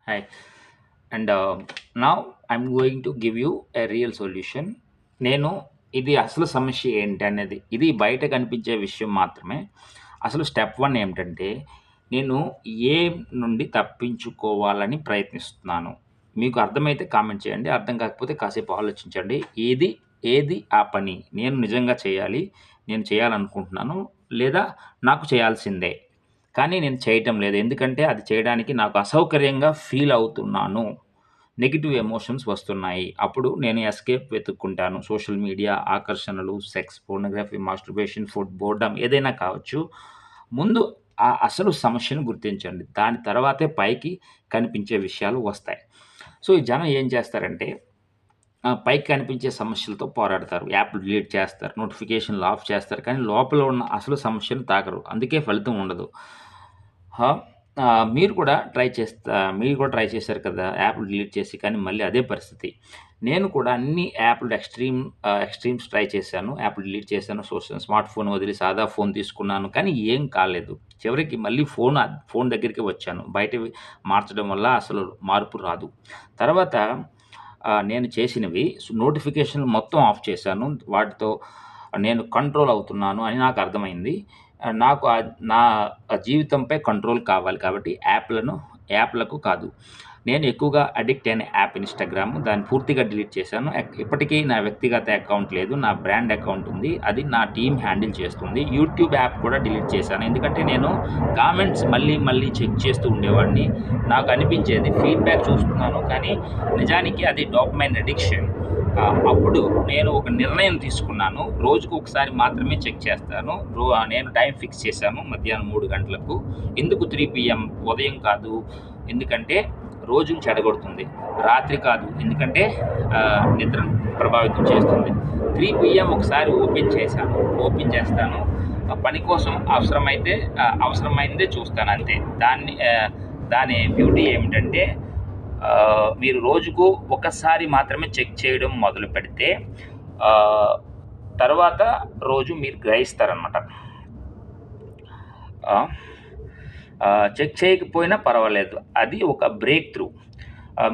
Hi. And now I'm going to give you a real solution. నేను ఇది అసలు సమస్య ఏంటి అనేది ఇది బయట కనిపించే విషయం మాత్రమే. అసలు స్టెప్ 1 ఏమిటంటే, నేను ఏ నుండి తప్పించుకోవాలని ప్రయత్నిస్తున్నాను. మీకు అర్థమైతే కామెంట్ చేయండి. అర్థం కాకపోతే కాసేపు ఆలోచించండి. ఏది ఆ పని నేను నిజంగా చేయాలి, నేను చేయాలనుకుంటున్నాను, లేదా నాకు చేయాల్సిందే. కానీ నేను చేయటం లేదు. ఎందుకంటే అది చేయడానికి నాకు అసౌకర్యంగా ఫీల్ అవుతున్నాను. నెగెటివ్ ఎమోషన్స్ వస్తున్నాయి. అప్పుడు నేను ఎస్కేప్ వెతుక్కుంటాను. సోషల్ మీడియా, ఆకర్షణలు, sex, pornography, masturbation, food, boredom ఏదైనా కావచ్చు. ముందు ఆ అసలు సమస్యను గుర్తించండి. దాని తర్వాతే పైకి కనిపించే విషయాలు వస్తాయి. సో, ఈ జనం ఏం చేస్తారంటే పైకి కనిపించే సమస్యలతో పోరాడతారు. యాప్‌లు డిలీట్ చేస్తారు. నోటిఫికేషన్‌లు ఆఫ్ చేస్తారు. కానీ లోపల ఉన్న అసలు సమస్యను తాకరు. అందుకే ఫలితం ఉండదు. హా! మీరు కూడా ట్రై చేశారు కదా! యాప్‌లు డిలీట్ చేసి. కానీ మళ్ళీ అదే పరిస్థితి. నేను కూడా అన్ని యాప్‌లు ఎక్స్‌ట్రీమ్స్ ట్రై చేశాను. యాప్‌లు డిలీట్ చేశాను. స్మార్ట్ ఫోన్ వదిలి సాదా ఫోన్ తీసుకున్నాను. కానీ ఏం కాలేదు. చివరికి మళ్ళీ ఫోన్ దగ్గరికే వచ్చాను. బయటవి మార్చడం వల్ల అసలు మార్పు రాదు. తర్వాత నేను చేసినవి నోటిఫికేషన్‌లు మొత్తం ఆఫ్ చేశాను. వాటితో నేను కంట్రోల్ అవుతున్నాను అని నాకు అర్థమైంది. నాకు నా జీవితంపై కంట్రోల్ కావాలి కాబట్టి యాప్‌లకు కాదు. నేను ఎక్కువగా అడిక్ట్ అయిన యాప్ ఇన్‌స్టాగ్రామ్. దాన్ని పూర్తిగా డిలీట్ చేశాను. ఇప్పటికీ నా వ్యక్తిగత అకౌంట్ లేదు. నా బ్రాండ్ అకౌంట్ ఉంది. అది నా టీమ్ హ్యాండిల్ చేస్తుంది. యూట్యూబ్ యాప్ కూడా డిలీట్ చేశాను. ఎందుకంటే నేను కామెంట్స్ మళ్ళీ చెక్ చేస్తూ ఉండేవాడిని. నాకు అనిపించేది ఫీడ్‌బ్యాక్ చూస్తున్నాను, కానీ నిజానికి అది డోపమైన్ అడిక్షన్. అప్పుడు నేను ఒక నిర్ణయం తీసుకున్నాను. రోజుకు ఒకసారి మాత్రమే చెక్ చేస్తాను. నేను టైం ఫిక్స్ చేశాను. మధ్యాహ్నం 3 గంటలకు. ఎందుకు 3 పీఎం ఉదయం కాదు? ఎందుకంటే రోజును చెడగొడుతుంది. రాత్రి కాదు. ఎందుకంటే నిద్రను ప్రభావితం చేస్తుంది. 3 పీఎం ఒకసారి ఓపెన్ చేస్తాను. పని కోసం అవసరమైందే చూస్తాను అంతే. దాని బ్యూటీ ఏమిటంటే, మీరు రోజుకు ఒకసారి మాత్రమే చెక్ చేయడం మొదలుపెడితే తర్వాత రోజు మీరు గ్రహిస్తారనమాట. చెక్ చేయకపోయినా పర్వాలేదు. అది ఒక బ్రేక్ త్రూ.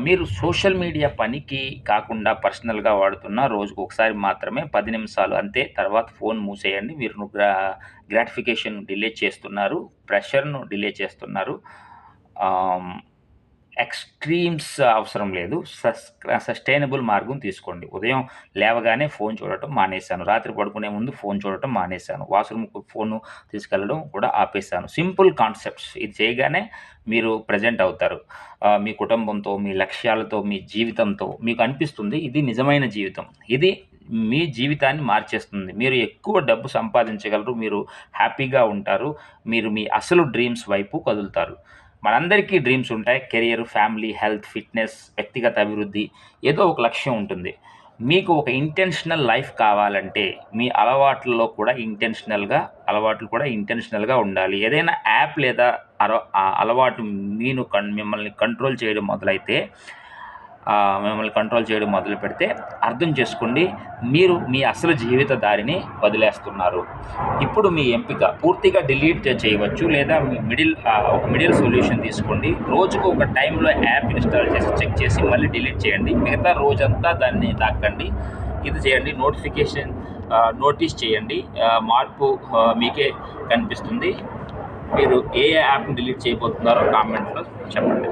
మీరు సోషల్ మీడియా పనికి కాకుండా పర్సనల్‌గా వాడుతున్న రోజుకు ఒకసారి మాత్రమే 10 నిమిషాలు అంతే. తర్వాత ఫోన్ మూసేయండి. మీరు గ్రాటిఫికేషన్ డిలే చేస్తున్నారు. ప్రెషర్‌ను డిలే చేస్తున్నారు. ఎక్స్‌ట్రీమ్స్ అవసరం లేదు. సస్టైనబుల్ మార్గం తీసుకోండి. ఉదయం లేవగానే ఫోన్ చూడటం మానేశాను. రాత్రి పడుకునే ముందు ఫోన్ చూడటం మానేశాను. వాష్‌రూమ్‌కు ఫోను తీసుకెళ్ళడం కూడా ఆపేశాను. Simple concepts. ఇది చేయగానే మీరు ప్రెజెంట్ అవుతారు. మీ కుటుంబంతో, మీ లక్ష్యాలతో, మీ జీవితంతో మీకు అనిపిస్తుంది ఇది నిజమైన జీవితం. ఇది మీ జీవితాన్ని మార్చేస్తుంది. మీరు ఎక్కువ డబ్బు సంపాదించగలరు. మీరు హ్యాపీగా ఉంటారు. మీరు మీ అసలు డ్రీమ్స్ వైపు కదులుతారు. మనందరికీ డ్రీమ్స్ ఉంటాయి. కెరియర్, ఫ్యామిలీ, హెల్త్, ఫిట్‌నెస్, వ్యక్తిగత అభివృద్ధి, ఏదో ఒక లక్ష్యం ఉంటుంది. మీకు ఒక ఇంటెన్షనల్ లైఫ్ కావాలంటే మీ అలవాట్లు కూడా ఇంటెన్షనల్‌గా ఉండాలి. ఏదైనా యాప్ లేదా అలవాటు మిమ్మల్ని కంట్రోల్ చేయడం మొదలుపెడితే అర్థం చేసుకోండి, మీరు మీ అసలు జీవిత దారిని వదిలేస్తున్నారు. ఇప్పుడు మీ ఎంపిక పూర్తిగా డిలీట్ చేయవచ్చు, లేదా ఒక మిడిల్ సొల్యూషన్ తీసుకోండి. రోజుకు ఒక టైంలో యాప్ ఇన్‌స్టాల్ చేసి చెక్ చేసి మళ్ళీ డిలీట్ చేయండి. మిగతా రోజంతా దాన్ని తాకండి. ఇది చేయండి. నోటీస్ చేయండి. మార్పు మీకే కనిపిస్తుంది. మీరు ఏ యాప్‌ని డిలీట్ చేయబోతున్నారో కామెంట్‌లో చెప్పండి.